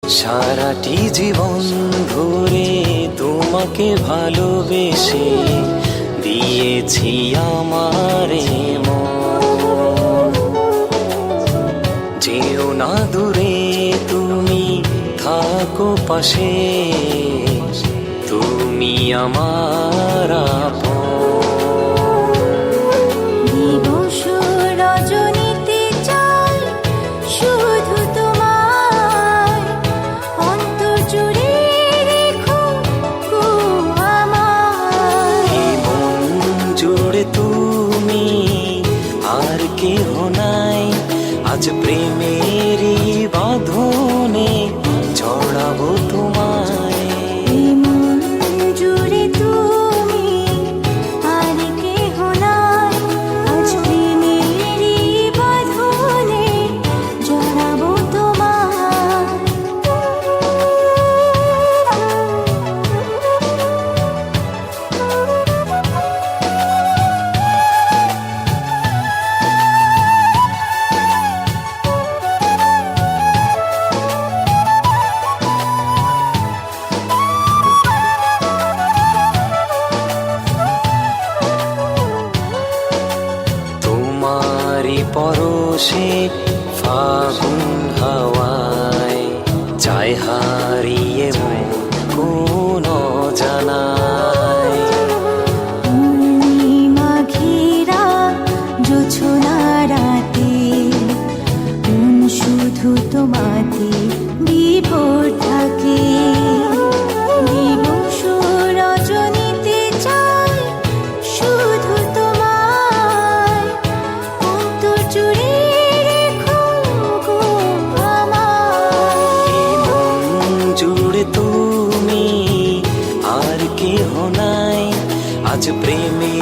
সারাটি জীবন ধরে তোমাকে ভালোবেসে দিয়েছি আমারে মন। যেও না দূরে, তুমি থাকো পাশে, তুমি আমার আপন। দিবস রজনীতে চাই শুধু তোমায়, অন্তর জুড়ে রেখো গো আমায়। এই মন জুড়ে তুমি, আর কেহ নাই। আজ প্রেমেরই বাঁধনে জড়াবো তোমায়। এই মন জুড়ে তুমি, আর কেহ নাই। আজ প্রেমেরই বাঁধনে জড়াবো তোমায়। তোমারি পরশে ফাগুন হাওয়ায় যায় হারিয়ে মন কোন জানায়। পূর্ণিমা ঘেরা জোছনা রাতে, মন শুধু তোমাতে বিভোর থাকে। দিবস রজনীতে চাই শুধু তোমায়, অন্তর জুড়ে রেখো গো আমায়। এই মন জুড়ে তুমি, আর কেহ নাই। আজ প্রেমে